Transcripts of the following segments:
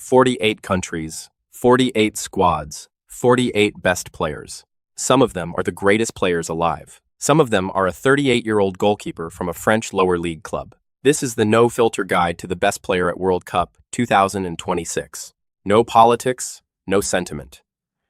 48 countries, 48 squads, 48 best players. Some of them are the greatest players alive. Some of them are a 38-year-old goalkeeper from a French lower league club. This is the no-filter guide to the best player at World Cup 2026. No politics, no sentiment.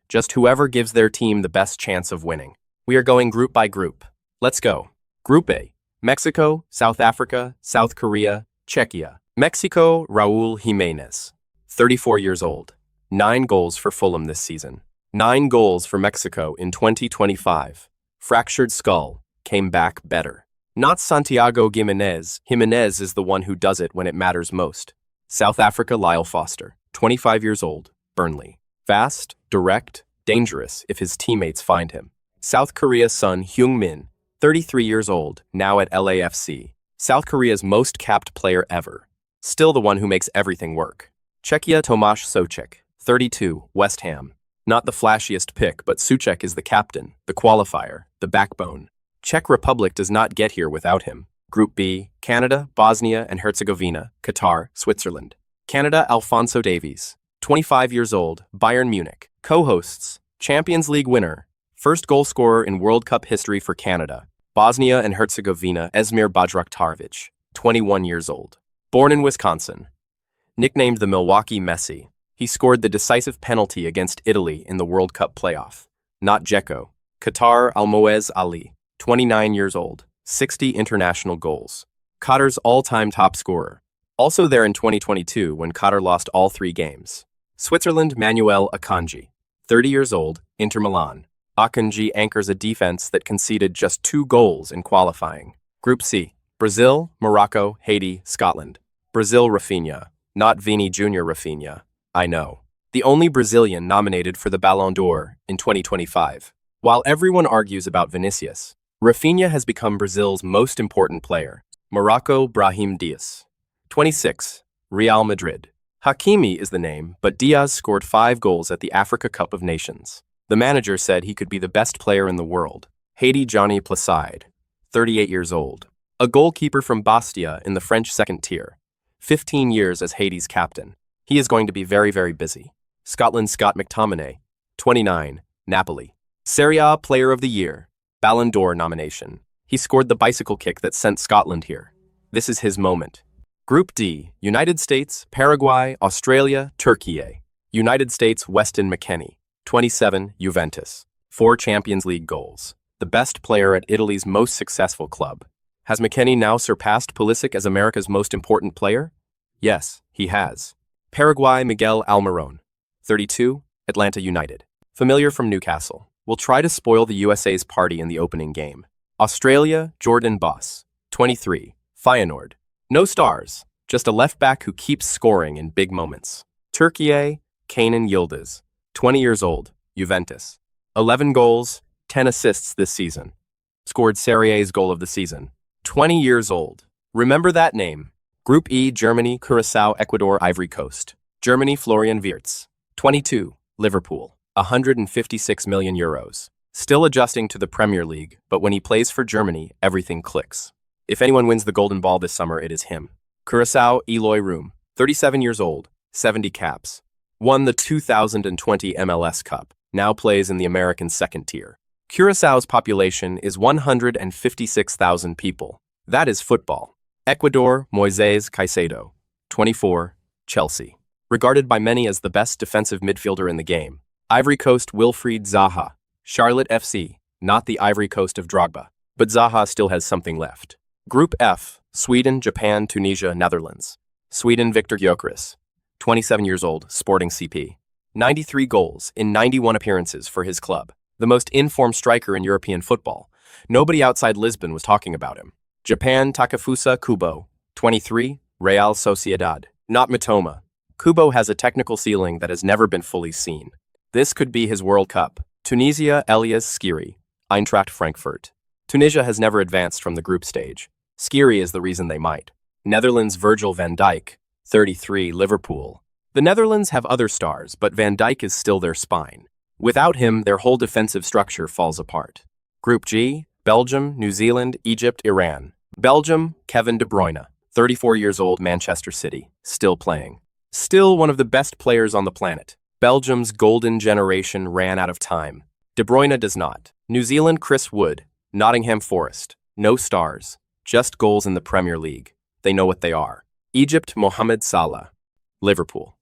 Just whoever gives their team the best chance of winning. We are going group by group. Let's go. Group A. Mexico, South Africa, South Korea, Czechia. Mexico, Raúl Jiménez, 34 years old. 9 goals for Fulham this season. 9 goals for Mexico in 2025. Fractured skull, came back better. Not Santiago Giménez. Jiménez is the one who does it when it matters most. South Africa, Lyle Foster, 25 years old, Burnley. Fast, direct, dangerous if his teammates find him. South Korea, Son Heung-min, 33 years old, now at LAFC. South Korea's most capped player ever. Still the one who makes everything work. Czechia, Tomáš Souček, 32, West Ham. Not the flashiest pick, but Souček is the captain, the qualifier, the backbone. Czech Republic does not get here without him. Group B, Canada, Bosnia and Herzegovina, Qatar, Switzerland. Canada, Alphonso Davies, 25 years old, Bayern Munich. Co-hosts, Champions League winner, first goal scorer in World Cup history for Canada. Bosnia and Herzegovina, Esmir Bajraktarevic, 21 years old. Born in Wisconsin. Nicknamed the Milwaukee Messi, he scored the decisive penalty against Italy in the World Cup playoff. Not Dzeko. Qatar Almoez Ali, 29 years old, 60 international goals. Qatar's all-time top scorer. Also there in 2022 when Qatar lost all 3 games. Switzerland Manuel Akanji, 30 years old, Inter Milan. Akanji anchors a defense that conceded just 2 goals in qualifying. Group C, Brazil, Morocco, Haiti, Scotland. Brazil Rafinha, not Vini Jr. Rafinha. I know. The only Brazilian nominated for the Ballon d'Or in 2025. While everyone argues about Vinicius, Rafinha has become Brazil's most important player. Morocco Brahim Diaz, 26, Real Madrid. Hakimi is the name, but Diaz scored 5 goals at the Africa Cup of Nations. The manager said he could be the best player in the world. Haiti Johnny Placide, 38 years old. A goalkeeper from Bastia in the French second tier. 15 years as Haiti's captain. He is going to be very, very busy. Scotland Scott McTominay, 29, Napoli. Serie A Player of the Year, Ballon d'Or nomination. He scored the bicycle kick that sent Scotland here. This is his moment. Group D, United States, Paraguay, Australia, Türkiye. United States Weston McKennie, 27, Juventus. 4 Champions League goals. The best player at Italy's most successful club. Has McKennie now surpassed Pulisic as America's most important player? Yes, he has. Paraguay Miguel Almiron, 32, Atlanta United. Familiar from Newcastle. Will try to spoil the USA's party in the opening game. Australia Jordan Boss, 23, Feyenoord. No stars, just a left-back who keeps scoring in big moments. Türkiye Kenan Yıldız, 20 years old, Juventus. 11 goals, 10 assists this season. Scored Serie A's goal of the season. 20 years old. Remember that name. Group E, Germany, Curaçao, Ecuador, Ivory Coast. Germany, Florian Wirtz, 22, Liverpool, 156 million euros. Still adjusting to the Premier League, but when he plays for Germany, everything clicks. If anyone wins the Golden Ball this summer, it is him. Curaçao, Eloy Room, 37 years old, 70 caps. Won the 2020 MLS Cup, now plays in the American second tier. Curaçao's population is 156,000 people. That is football. Ecuador, Moises Caicedo, 24, Chelsea. Regarded by many as the best defensive midfielder in the game. Ivory Coast, Wilfried Zaha, Charlotte FC, not the Ivory Coast of Drogba, but Zaha still has something left. Group F, Sweden, Japan, Tunisia, Netherlands. Sweden, Victor Gyökeres, 27 years old, Sporting CP. 93 goals in 91 appearances for his club. The most in-form striker in European football. Nobody outside Lisbon was talking about him. Japan, Takefusa Kubo, 23, Real Sociedad. Not Mitoma. Kubo has a technical ceiling that has never been fully seen. This could be his World Cup. Tunisia, Elias Skiri, Eintracht Frankfurt. Tunisia has never advanced from the group stage. Skiri is the reason they might. Netherlands, Virgil van Dijk, 33, Liverpool. The Netherlands have other stars, but Van Dijk is still their spine. Without him, their whole defensive structure falls apart. Group G, Belgium, New Zealand, Egypt, Iran. Belgium, Kevin De Bruyne, 34 years old, Manchester City, still playing. Still one of the best players on the planet. Belgium's golden generation ran out of time. De Bruyne does not. New Zealand Chris Wood. Nottingham Forest. No stars. Just goals in the Premier League. They know what they are. Egypt Mohamed Salah. Liverpool.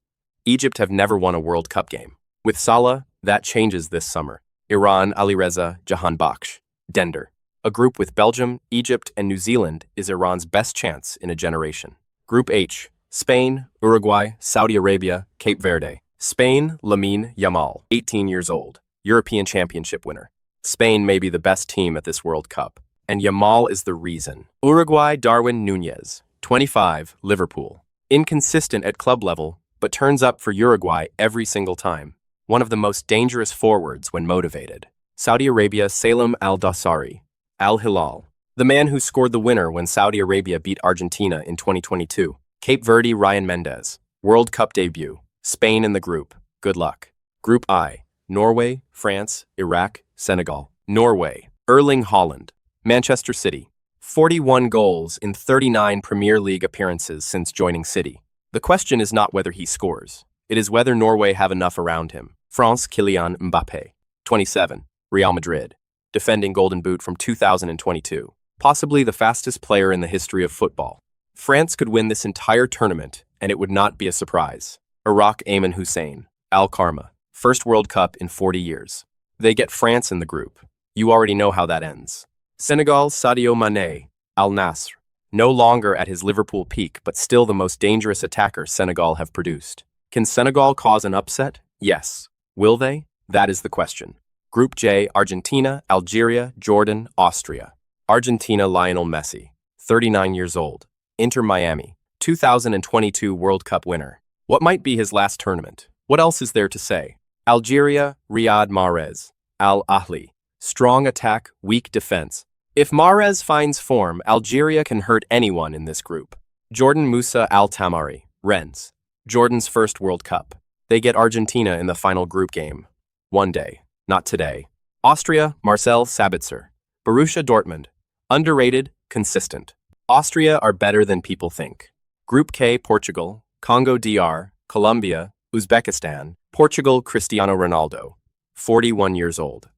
Egypt have never won a World Cup game. With Salah, that changes this summer. Iran Alireza Jahanbakhsh. Dender. A group with Belgium, Egypt, and New Zealand is Iran's best chance in a generation. Group H. Spain, Uruguay, Saudi Arabia, Cape Verde. Spain, Lamine Yamal, 18 years old, European Championship winner. Spain may be the best team at this World Cup, and Yamal is the reason. Uruguay, Darwin Núñez, 25, Liverpool. Inconsistent at club level, but turns up for Uruguay every single time. One of the most dangerous forwards when motivated. Saudi Arabia, Salem Al-Dawsari, Al Hilal. The man who scored the winner when Saudi Arabia beat Argentina in 2022. Cape Verde, Ryan Mendes. World Cup debut. Spain in the group. Good luck. Group I. Norway, France, Iraq, Senegal. Norway. Erling Haaland. Manchester City. 41 goals in 39 Premier League appearances since joining City. The question is not whether he scores. It is whether Norway have enough around him. France, Kylian Mbappé. 27. Real Madrid. Defending Golden Boot from 2022. Possibly the fastest player in the history of football. France could win this entire tournament, and it would not be a surprise. Iraq Ayman Hussein, Al Karma, first World Cup in 40 years. They get France in the group. You already know how that ends. Senegal Sadio Mane, Al Nassr, no longer at his Liverpool peak, but still the most dangerous attacker Senegal have produced. Can Senegal cause an upset? Yes. Will they? That is the question. Group J, Argentina, Algeria, Jordan, Austria. Argentina Lionel Messi, 39 years old. Inter Miami, 2022 World Cup winner. What might be his last tournament? What else is there to say? Algeria, Riyad Mahrez, Al Ahly. Strong attack, weak defense. If Mahrez finds form, Algeria can hurt anyone in this group. Jordan Musa Al Tamari, Rennes. Jordan's first World Cup. They get Argentina in the final group game. One day, not today. Austria, Marcel Sabitzer. Borussia Dortmund. Underrated, consistent. Austria are better than people think. Group K, Portugal, Congo DR, Colombia, Uzbekistan, Portugal Cristiano Ronaldo, 41 years old.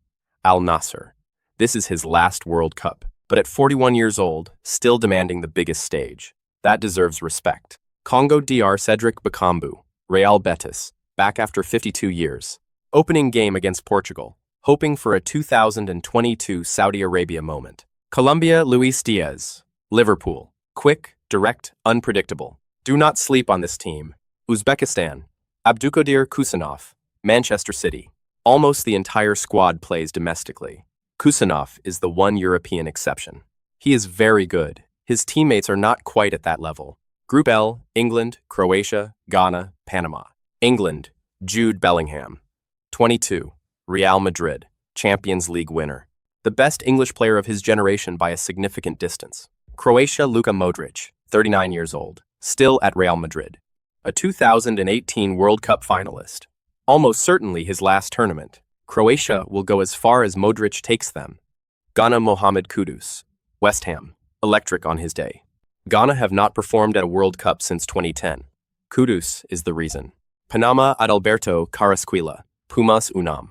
Al Nassr. This is his last World Cup, but at 41 years old, still demanding the biggest stage. That deserves respect. Congo DR Cedric Bakambu, Real Betis, back after 52 years. Opening game against Portugal, hoping for a 2022 Saudi Arabia moment. Colombia Luis Diaz, Liverpool. Quick, direct, unpredictable. Do not sleep on this team. Uzbekistan. Abdukadir Kusanov, Manchester City. Almost the entire squad plays domestically. Kusanov is the one European exception. He is very good. His teammates are not quite at that level. Group L, England, Croatia, Ghana, Panama. England, Jude Bellingham. 22. Real Madrid, Champions League winner. The best English player of his generation by a significant distance. Croatia Luka Modric, 39 years old, still at Real Madrid. A 2018 World Cup finalist. Almost certainly his last tournament. Croatia will go as far as Modric takes them. Ghana Mohamed Kudus, West Ham, electric on his day. Ghana have not performed at a World Cup since 2010. Kudus is the reason. Panama Adalberto Carrasquilla, Pumas Unam.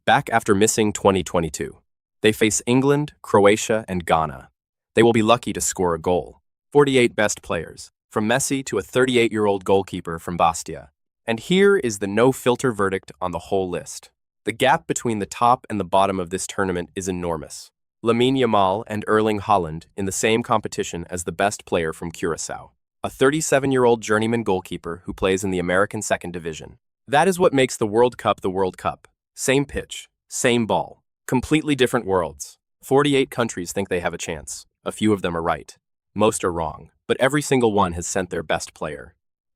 Back after missing 2022. They face England, Croatia, and Ghana. They will be lucky to score a goal. 48 best players, from Messi to a 38-year-old goalkeeper from Bosnia. And here is the no-filter verdict on the whole list. The gap between the top and the bottom of this tournament is enormous. Lamine Yamal and Erling Haaland in the same competition as the best player from Curaçao. A 37-year-old journeyman goalkeeper who plays in the American Second Division. That is what makes the World Cup the World Cup. Same pitch, same ball. Completely different worlds. 48 countries think they have a chance. A few of them are right. Most are wrong, but every single one has sent their best player.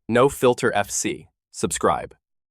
No Filter FC. Subscribe.